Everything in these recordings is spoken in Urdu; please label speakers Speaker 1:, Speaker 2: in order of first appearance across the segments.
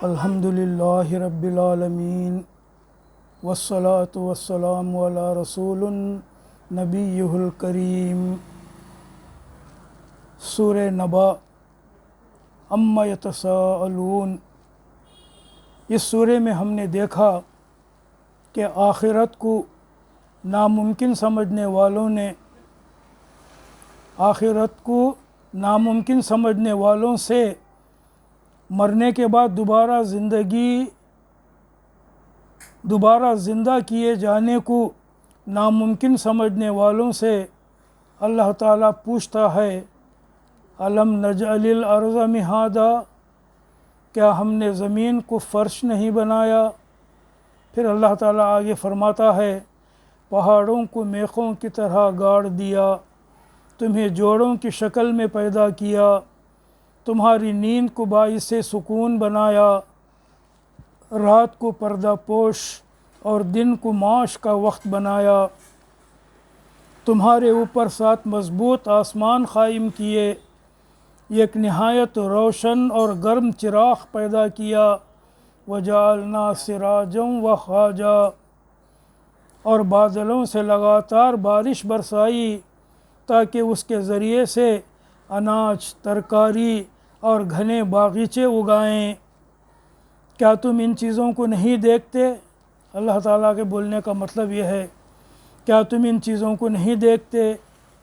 Speaker 1: الحمد للہ رب العالمین والصلاة والسلام علی رسول نبیہ الکریم۔ سورہ نبا عما یتساءلون، اس سورے میں ہم نے دیکھا کہ آخرت کو ناممکن سمجھنے والوں سے مرنے کے بعد دوبارہ زندہ کیے جانے کو ناممکن سمجھنے والوں سے اللہ تعالیٰ پوچھتا ہے الم نجعل الارض مہادا، کیا ہم نے زمین کو فرش نہیں بنایا؟ پھر اللہ تعالیٰ آگے فرماتا ہے پہاڑوں کو میخوں کی طرح گاڑ دیا، تمہیں جوڑوں کی شکل میں پیدا کیا، تمہاری نیند کو باعث سکون بنایا، رات کو پردہ پوش اور دن کو معاش کا وقت بنایا، تمہارے اوپر 7 مضبوط آسمان قائم کیے، ایک نہایت روشن اور گرم چراغ پیدا کیا، وجعلنا سراجا وخاجا، اور بادلوں سے لگاتار بارش برسائی تاکہ اس کے ذریعے سے اناج، ترکاری اور گھنے باغیچے اگائیں۔ کیا تم ان چیزوں کو نہیں دیکھتے؟ اللہ تعالیٰ کے بولنے کا مطلب یہ ہے، کیا تم ان چیزوں کو نہیں دیکھتے،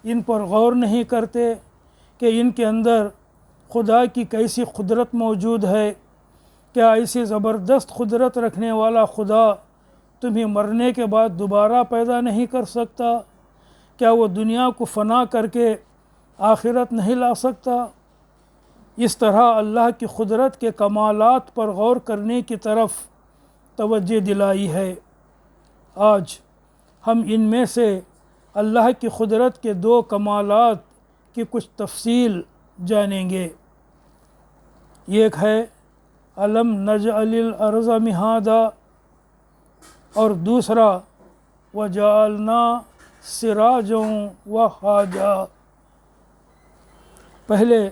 Speaker 1: ان پر غور نہیں کرتے کہ ان کے اندر خدا کی کیسی قدرت موجود ہے؟ کیا ایسی زبردست قدرت رکھنے والا خدا تمہیں مرنے کے بعد دوبارہ پیدا نہیں کر سکتا؟ کیا وہ دنیا کو فنا کر کے آخرت نہیں لا سکتا؟ اس طرح اللہ کی قدرت کے کمالات پر غور کرنے کی طرف توجہ دلائی ہے۔ آج ہم ان میں سے اللہ کی قدرت کے 2 کمالات کی کچھ تفصیل جانیں گے۔ ایک ہے الم نجعل الارض مہادا، اور دوسرا وجعلنا سراجا وخاجا۔ پہلے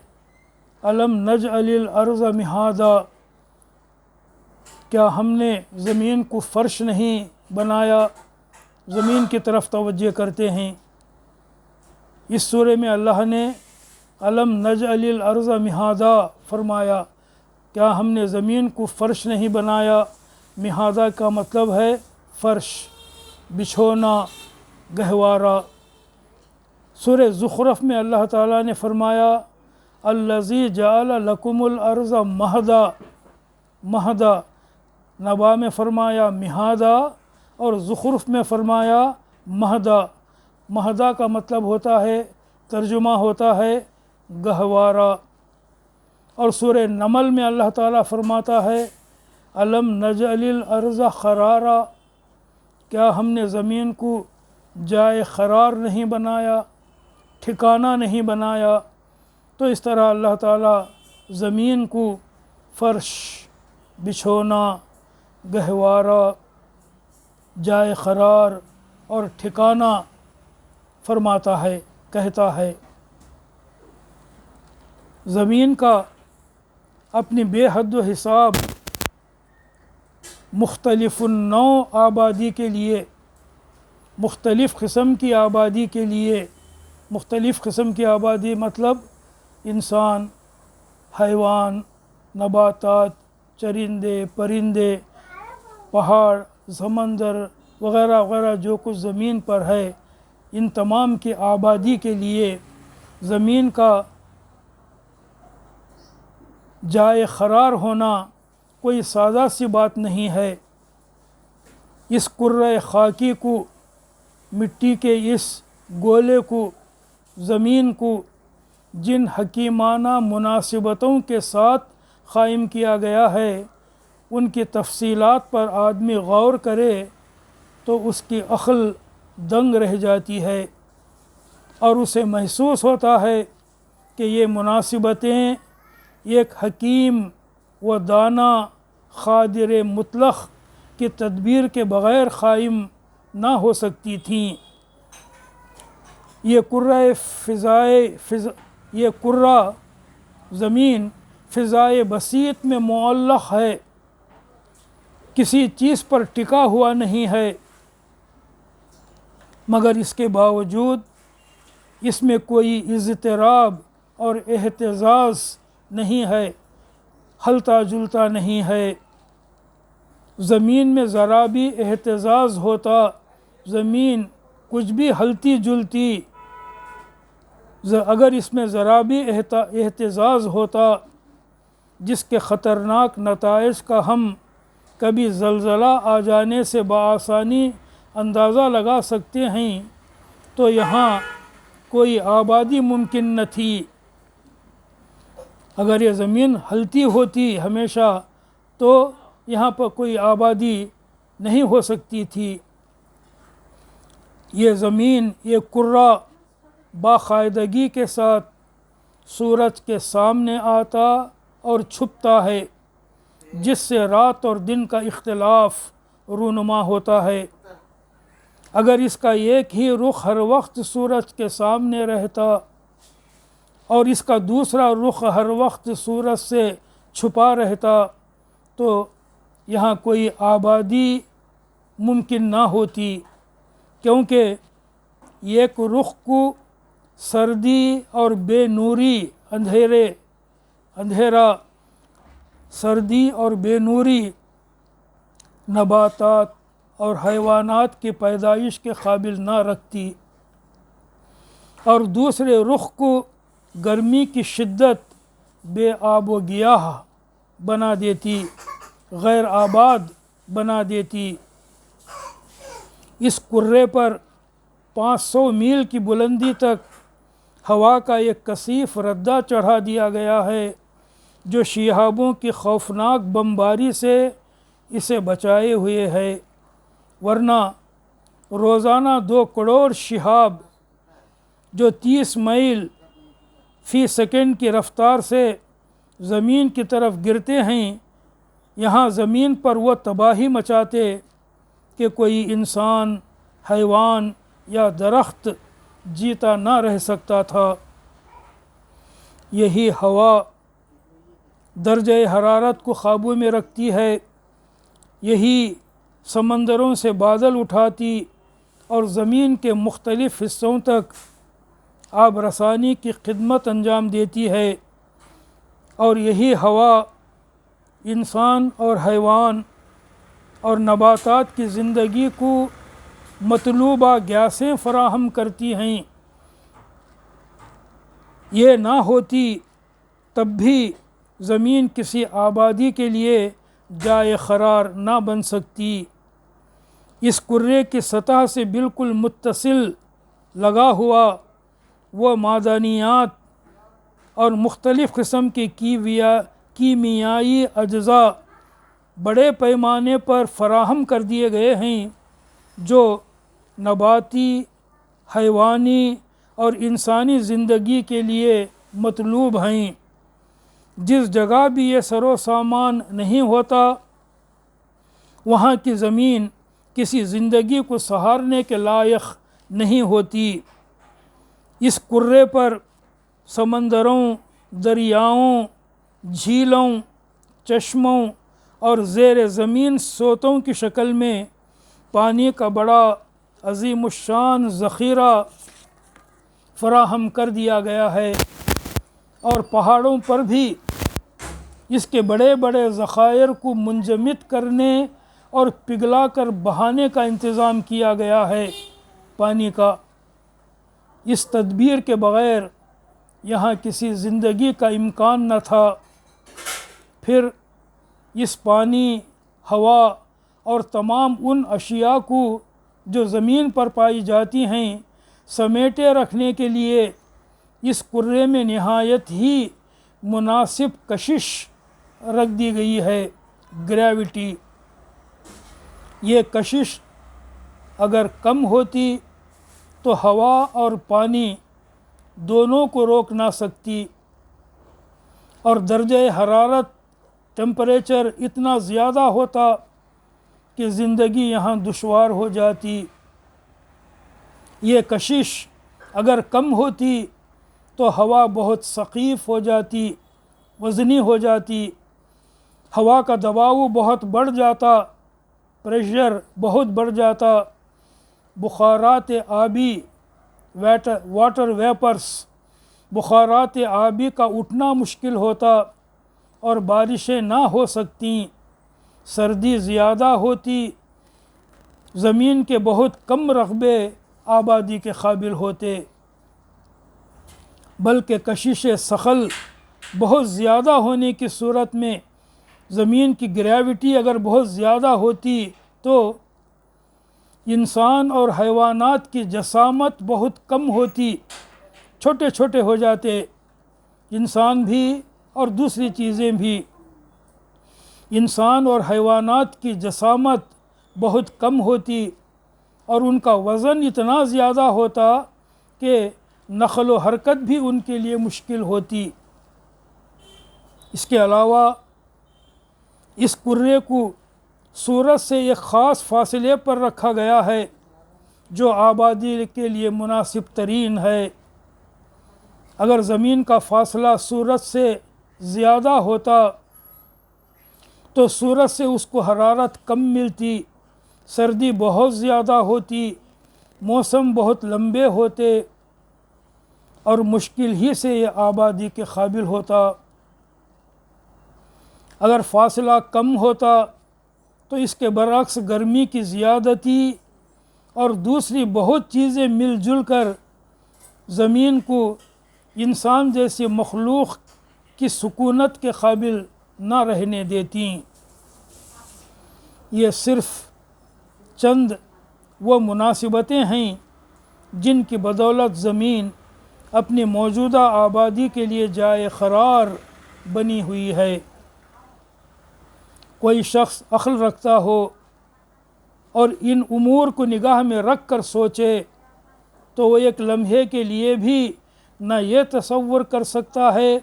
Speaker 1: الم نجعل الارض مہادا، کیا ہم نے زمین کو فرش نہیں بنایا؟ زمین کی طرف توجہ کرتے ہیں۔ اس سورے میں اللہ نے الم نجعل الارض مہادا فرمایا، کیا ہم نے زمین کو فرش نہیں بنایا؟ مہادا کا مطلب ہے فرش، بچھونا، گہوارہ۔ سورہ زخرف میں اللہ تعالیٰ نے فرمایا الذی جعل لکم الارض مہدا، مہدا، نبا میں فرمایا مہادا اور زخرف میں فرمایا مہدا۔ مہدا کا مطلب ہوتا ہے، ترجمہ ہوتا ہے گہوارہ۔ اور سورہ نمل میں اللہ تعالیٰ فرماتا ہے الم نجعل الارض قرارا، کیا ہم نے زمین کو جائے قرار نہیں بنایا، ٹھکانہ نہیں بنایا؟ تو اس طرح اللہ تعالیٰ زمین کو فرش، بچھونا، گہوارہ، جائے قرار اور ٹھکانہ فرماتا ہے، کہتا ہے۔ زمین کا اپنی بے حد و حساب مختلف النوع آبادی کے لیے، مختلف قسم کی آبادی کے لیے، مختلف قسم کی آبادی مطلب انسان، حیوان، نباتات، چرندے، پرندے، پہاڑ، سمندر وغیرہ وغیرہ جو کچھ زمین پر ہے، ان تمام کی آبادی کے لیے زمین کا جائے قرار ہونا کوئی سادہ سی بات نہیں ہے۔ اس کرۂ خاکی کو، مٹی کے اس گولے کو، زمین کو جن حکیمانہ مناسبتوں کے ساتھ قائم کیا گیا ہے، ان کی تفصیلات پر آدمی غور کرے تو اس کی عقل دنگ رہ جاتی ہے، اور اسے محسوس ہوتا ہے کہ یہ مناسبتیں ایک حکیم و دانا قادر مطلق کی تدبیر کے بغیر قائم نہ ہو سکتی تھیں۔ یہ کرہ زمین فضائے بسیط میں معلق ہے، کسی چیز پر ٹکا ہوا نہیں ہے، مگر اس کے باوجود اس میں کوئی اضطراب اور اہتزاز نہیں ہے، ہلتا جلتا نہیں ہے۔ زمین میں ذرا بھی اہتزاز ہوتا، زمین کچھ بھی ہلتی جلتی، اگر اس میں ذرا بھی اہتزاز ہوتا جس کے خطرناک نتائج کا ہم کبھی زلزلہ آ جانے سے بآسانی اندازہ لگا سکتے ہیں، تو یہاں کوئی آبادی ممکن نہ تھی۔ اگر یہ زمین ہلتی ہوتی ہمیشہ تو یہاں پر کوئی آبادی نہیں ہو سکتی تھی۔ یہ زمین، یہ کرہ باقاعدگی کے ساتھ سورج کے سامنے آتا اور چھپتا ہے، جس سے رات اور دن کا اختلاف رونما ہوتا ہے۔ اگر اس کا ایک ہی رخ ہر وقت سورج کے سامنے رہتا اور اس کا دوسرا رخ ہر وقت سورج سے چھپا رہتا تو یہاں کوئی آبادی ممکن نہ ہوتی، کیونکہ ایک رخ کو سردی اور بے نوری، اندھیرا، سردی اور بے نوری نباتات اور حیوانات کی پیدائش کے قابل نہ رکھتی، اور دوسرے رخ کو گرمی کی شدت بے آب و گیاہ بنا دیتی، غیر آباد بنا دیتی۔ اس کرے پر 500 میل کی بلندی تک ہوا کا ایک کثیف ردہ چڑھا دیا گیا ہے جو شہابوں کی خوفناک بمباری سے اسے بچائے ہوئے ہے، ورنہ روزانہ 2 کروڑ شہاب جو 30 میل فی سیکنڈ کی رفتار سے زمین کی طرف گرتے ہیں، یہاں زمین پر وہ تباہی مچاتے کہ کوئی انسان، حیوان یا درخت جیتا نہ رہ سکتا تھا۔ یہی ہوا درجہ حرارت کو قابو میں رکھتی ہے، یہی سمندروں سے بادل اٹھاتی اور زمین کے مختلف حصوں تک آب رسانی کی خدمت انجام دیتی ہے، اور یہی ہوا انسان اور حیوان اور نباتات کی زندگی کو مطلوبہ گیسیں فراہم کرتی ہیں۔ یہ نہ ہوتی تب بھی زمین کسی آبادی کے لیے جائے قرار نہ بن سکتی۔ اس کرے کی سطح سے بالکل متصل لگا ہوا وہ معدنیات اور مختلف قسم کے کیمیائی اجزاء بڑے پیمانے پر فراہم کر دیے گئے ہیں جو نباتی، حیوانی اور انسانی زندگی کے لیے مطلوب ہیں۔ جس جگہ بھی یہ سر و سامان نہیں ہوتا وہاں کی زمین کسی زندگی کو سہارنے کے لائق نہیں ہوتی۔ اس کرے پر سمندروں، دریاؤں، جھیلوں، چشموں اور زیر زمین سوتوں کی شکل میں پانی کا بڑا عظیم الشان ذخیرہ فراہم کر دیا گیا ہے، اور پہاڑوں پر بھی اس کے بڑے بڑے ذخائر کو منجمد کرنے اور پگھلا کر بہانے کا انتظام کیا گیا ہے پانی کا۔ اس تدبیر کے بغیر یہاں کسی زندگی کا امکان نہ تھا۔ پھر اس پانی، ہوا اور تمام ان اشیاء کو جو زمین پر پائی جاتی ہیں سمیٹے رکھنے کے لیے اس کرے میں نہایت ہی مناسب کشش رکھ دی گئی ہے، گریوٹی۔ یہ کشش اگر کم ہوتی تو ہوا اور پانی دونوں کو روک نہ سکتی، اور درجہ حرارت، ٹیمپریچر اتنا زیادہ ہوتا کہ زندگی یہاں دشوار ہو جاتی۔ یہ کشش اگر کم ہوتی تو ہوا بہت سخیف ہو جاتی، وزنی ہو جاتی، ہوا کا دباؤ بہت بڑھ جاتا پریشر بہت بڑھ جاتا، بخارات آبی واٹر ویپرس، بخارات آبی کا اٹھنا مشکل ہوتا اور بارشیں نہ ہو سکتیں، سردی زیادہ ہوتی، زمین کے بہت کم رقبے آبادی کے قابل ہوتے، بلکہ کشش ثقل بہت زیادہ ہونے کی صورت میں زمین کی گریوٹی اگر بہت زیادہ ہوتی تو انسان اور حیوانات کی جسامت بہت کم ہوتی، چھوٹے چھوٹے ہو جاتے، انسان بھی اور دوسری چیزیں بھی۔ انسان اور حیوانات کی جسامت بہت کم ہوتی اور ان کا وزن اتنا زیادہ ہوتا کہ نقل و حرکت بھی ان کے لیے مشکل ہوتی۔ اس کے علاوہ اس کرے کو سورج سے ایک خاص فاصلے پر رکھا گیا ہے جو آبادی کے لیے مناسب ترین ہے۔ اگر زمین کا فاصلہ سورج سے زیادہ ہوتا تو سورج سے اس کو حرارت کم ملتی، سردی بہت زیادہ ہوتی، موسم بہت لمبے ہوتے اور مشکل ہی سے یہ آبادی کے قابل ہوتا۔ اگر فاصلہ کم ہوتا تو اس کے برعکس گرمی کی زیادتی اور دوسری بہت چیزیں مل جل کر زمین کو انسان جیسی مخلوق کی سکونت کے قابل نہ رہنے دیتیں۔ یہ صرف چند وہ مناسبتیں ہیں جن کی بدولت زمین اپنی موجودہ آبادی کے لیے جائے قرار بنی ہوئی ہے۔ کوئی شخص عقل رکھتا ہو اور ان امور کو نگاہ میں رکھ کر سوچے تو وہ ایک لمحے کے لیے بھی نہ یہ تصور کر سکتا ہے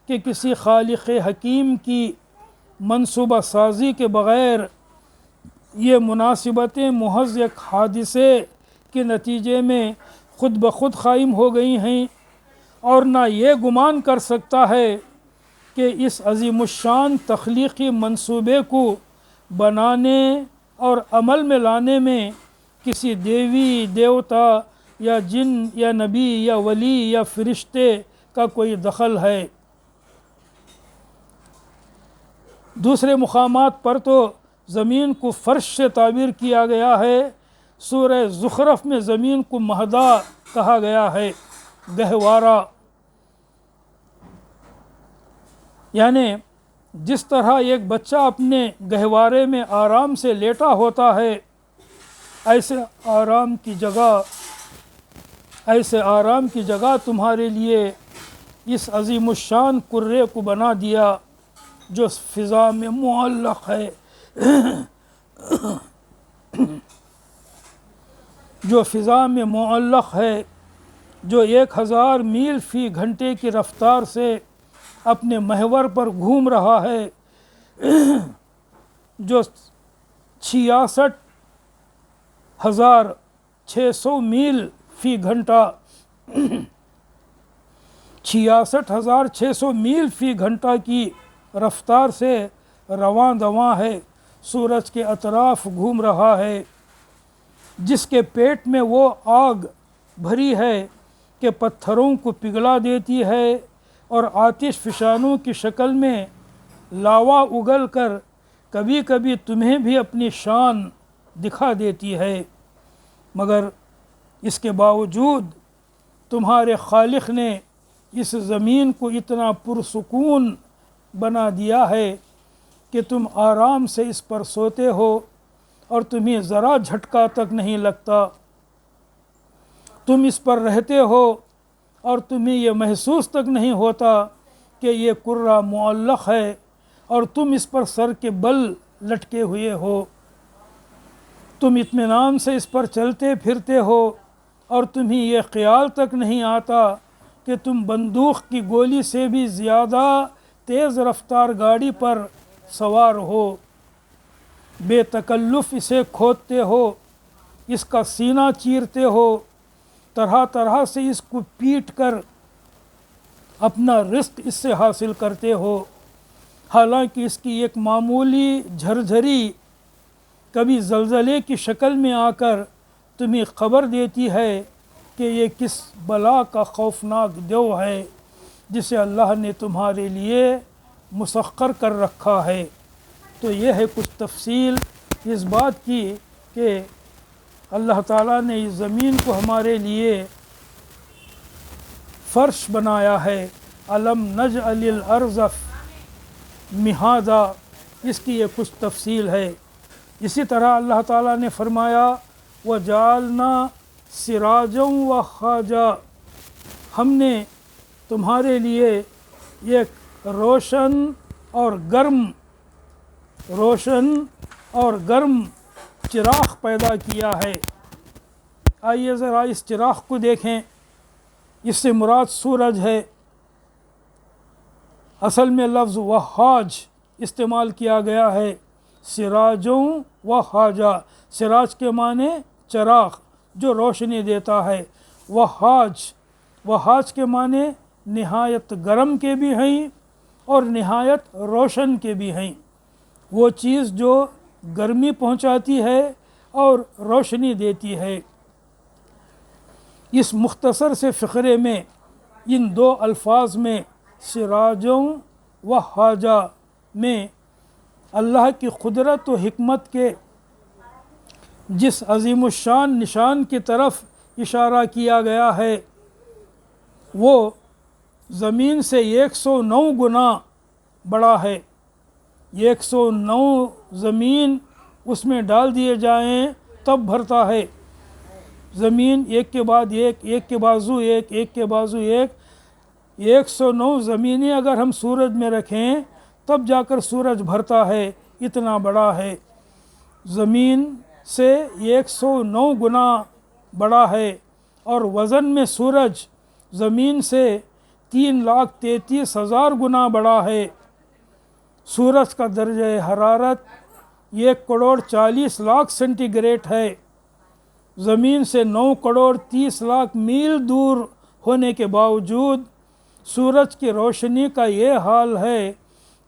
Speaker 1: کہ کسی خالق حکیم کی منصوبہ سازی کے بغیر یہ مناسبتیں محض ایک حادثے کے نتیجے میں خود بخود قائم ہو گئی ہیں، اور نہ یہ گمان کر سکتا ہے کہ اس عظیم الشان تخلیقی منصوبے کو بنانے اور عمل میں لانے میں کسی دیوی، دیوتا یا جن یا نبی یا ولی یا فرشتے کا کوئی دخل ہے۔ دوسرے مقامات پر تو زمین کو فرش سے تعبیر کیا گیا ہے۔ سورہ زخرف میں زمین کو مہدا کہا گیا ہے، گہوارہ، یعنی جس طرح ایک بچہ اپنے گہوارے میں آرام سے لیٹا ہوتا ہے، ایسے آرام کی جگہ تمہارے لیے اس عظیم الشان کرے کو بنا دیا جو فضا میں معلق ہے، جو 1000 میل فی گھنٹے کی رفتار سے اپنے محور پر گھوم رہا ہے، جو 66,600 میل فی گھنٹہ 66,600 میل فی گھنٹہ کی رفتار سے رواں دواں ہے، سورج کے اطراف گھوم رہا ہے، جس کے پیٹ میں وہ آگ بھری ہے کہ پتھروں کو پگھلا دیتی ہے اور آتش فشانوں کی شکل میں لاوا اگل کر کبھی کبھی تمہیں بھی اپنی شان دکھا دیتی ہے، مگر اس کے باوجود تمہارے خالق نے اس زمین کو اتنا پرسکون بنا دیا ہے کہ تم آرام سے اس پر سوتے ہو اور تمہیں ذرا جھٹکا تک نہیں لگتا، تم اس پر رہتے ہو اور تمہیں یہ محسوس تک نہیں ہوتا کہ یہ کرہ معلق ہے اور تم اس پر سر کے بل لٹکے ہوئے ہو، تم اطمینان سے اس پر چلتے پھرتے ہو اور تمہیں یہ خیال تک نہیں آتا کہ تم بندوق کی گولی سے بھی زیادہ تیز رفتار گاڑی پر سوار ہو، بے تکلف اسے کھودتے ہو، اس کا سینہ چیرتے ہو، طرح طرح سے اس کو پیٹ کر اپنا رزق اس سے حاصل کرتے ہو، حالانکہ اس کی ایک معمولی جھرجھری کبھی زلزلے کی شکل میں آ کر تمہیں خبر دیتی ہے کہ یہ کس بلا کا خوفناک دیو ہے جسے اللہ نے تمہارے لیے مسخر کر رکھا ہے۔ تو یہ ہے کچھ تفصیل اس بات کی کہ اللہ تعالیٰ نے اس زمین کو ہمارے لیے فرش بنایا ہے۔ الم نجعل الارض مہادا، اس کی یہ کچھ تفصیل ہے۔ اسی طرح اللہ تعالیٰ نے فرمایا وجعلنا سراجا وخاجا، ہم نے تمہارے لیے ایک روشن اور گرم چراغ پیدا کیا ہے۔ آئیے ذرا اس چراغ کو دیکھیں، اس سے مراد سورج ہے۔ اصل میں لفظ وہاج استعمال کیا گیا ہے، سراجوں وہاجا، سراج کے معنی چراغ جو روشنی دیتا ہے، وہاج کے معنی نہایت گرم کے بھی ہیں اور نہایت روشن کے بھی ہیں، وہ چیز جو گرمی پہنچاتی ہے اور روشنی دیتی ہے۔ اس مختصر سے فقرے میں ان دو الفاظ میں سراجوں و حاجہ میں اللہ کی قدرت و حکمت کے جس عظیم الشان نشان کی طرف اشارہ کیا گیا ہے وہ زمین سے 109 گنا بڑا ہے۔ 109 زمین اس میں ڈال دیے جائیں تب بھرتا ہے۔ زمین ایک کے بعد ایک کے بازو ایک کے بازو 109 زمینیں اگر ہم سورج میں رکھیں تب جا کر سورج بھرتا ہے، اتنا بڑا ہے۔ زمین سے 109 گنا بڑا ہے، اور وزن میں سورج زمین سے 3,33,000 گنا بڑا ہے۔ سورج کا درجہ حرارت 1,40,40,00,000 سینٹی گریڈ ہے۔ زمین سے 9,30,00,000 میل دور ہونے کے باوجود سورج کی روشنی کا یہ حال ہے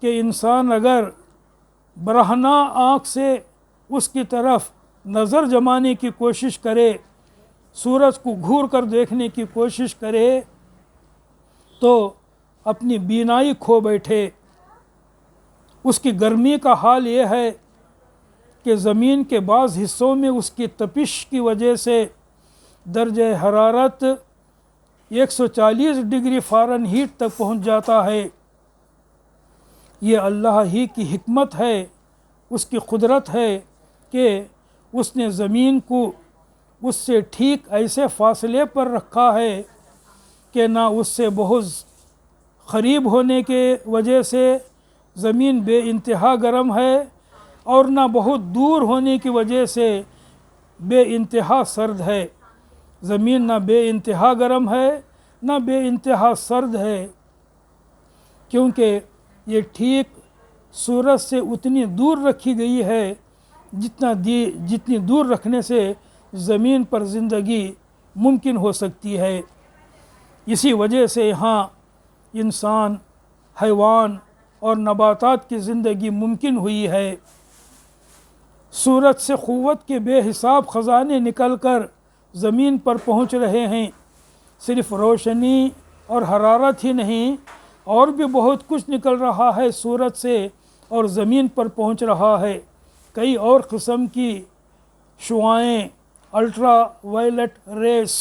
Speaker 1: کہ انسان اگر برہنہ آنکھ سے اس کی طرف نظر جمانے کی کوشش کرے، سورج کو گھور کر دیکھنے کی کوشش کرے تو اپنی بینائی کھو بیٹھے۔ اس کی گرمی کا حال یہ ہے کہ زمین کے بعض حصوں میں اس کی تپش کی وجہ سے درجہ حرارت 140 ڈگری فارنہیٹ تک پہنچ جاتا ہے۔ یہ اللہ ہی کی حکمت ہے، اس کی قدرت ہے کہ اس نے زمین کو اس سے ٹھیک ایسے فاصلے پر رکھا ہے کہ نہ اس سے بہت قریب ہونے کے وجہ سے زمین بے انتہا گرم ہے اور نہ بہت دور ہونے کی وجہ سے بے انتہا سرد ہے۔ زمین نہ بے انتہا گرم ہے نہ بے انتہا سرد ہے، کیونکہ یہ ٹھیک سورج سے اتنی دور رکھی گئی ہے جتنی دور رکھنے سے زمین پر زندگی ممکن ہو سکتی ہے۔ اسی وجہ سے یہاں انسان، حیوان اور نباتات کی زندگی ممکن ہوئی ہے۔ سورج سے قوت کے بے حساب خزانے نکل کر زمین پر پہنچ رہے ہیں۔ صرف روشنی اور حرارت ہی نہیں، اور بھی بہت کچھ نکل رہا ہے سورج سے اور زمین پر پہنچ رہا ہے۔ کئی اور قسم کی شعاعیں، الٹرا وائلٹ ریس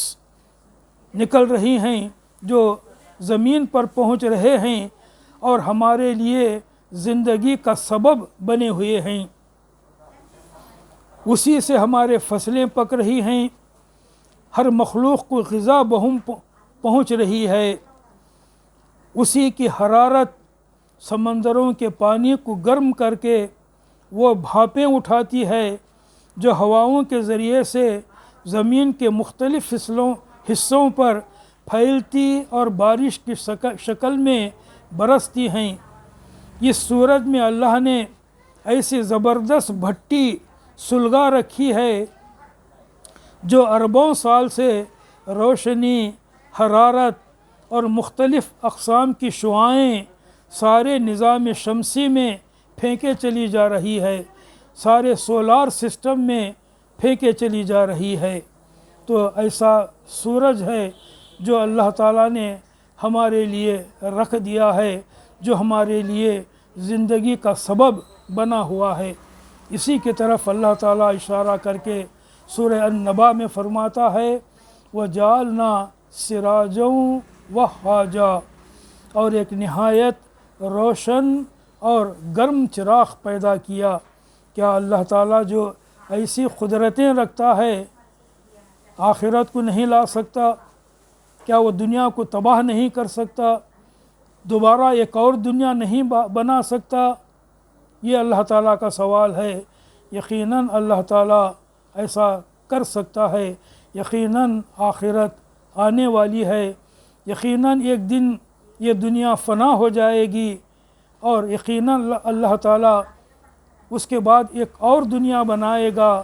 Speaker 1: نکل رہی ہیں جو زمین پر پہنچ رہے ہیں اور ہمارے لیے زندگی کا سبب بنے ہوئے ہیں۔ اسی سے ہمارے فصلیں پک رہی ہیں، ہر مخلوق کو غذا بہم پہنچ رہی ہے۔ اسی کی حرارت سمندروں کے پانی کو گرم کر کے وہ بھاپیں اٹھاتی ہے جو ہواؤں کے ذریعے سے زمین کے مختلف حصوں پر پھیلتی اور بارش کی شکل میں برستی ہیں۔ اس سورج میں اللہ نے ایسی زبردست بھٹی سلگا رکھی ہے جو اربوں سال سے روشنی، حرارت اور مختلف اقسام کی شعاعیں سارے نظام شمسی میں پھینکے چلی جا رہی ہے۔ سارے سولار سسٹم میں پھینکے چلی جا رہی ہے۔ تو ایسا سورج ہے جو اللہ تعالیٰ نے ہمارے لیے رکھ دیا ہے، جو ہمارے لیے زندگی کا سبب بنا ہوا ہے۔ اسی کی طرف اللہ تعالیٰ اشارہ کر کے سورہ النبا میں فرماتا ہے وَجَعَلْنَا سِرَاجًا وَهَّاجًا، اور ایک نہایت روشن اور گرم چراغ پیدا کیا۔ کیا اللہ تعالیٰ جو ایسی قدرتیں رکھتا ہے آخرت کو نہیں لا سکتا؟ کیا وہ دنیا کو تباہ نہیں کر سکتا؟ دوبارہ ایک اور دنیا نہیں بنا سکتا؟ یہ اللہ تعالیٰ کا سوال ہے۔ یقیناً اللہ تعالیٰ ایسا کر سکتا ہے۔ یقیناً آخرت آنے والی ہے۔ یقیناً ایک دن یہ دنیا فنا ہو جائے گی، اور یقیناً اللہ تعالیٰ اس کے بعد ایک اور دنیا بنائے گا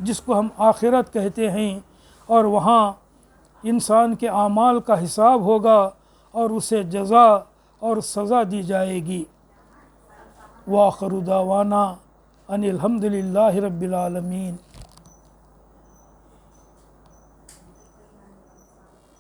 Speaker 1: جس کو ہم آخرت کہتے ہیں، اور وہاں انسان کے اعمال کا حساب ہوگا اور اسے جزا اور سزا دی جائے گی۔ وآخر دعوانا ان الحمد للہ رب العالمین۔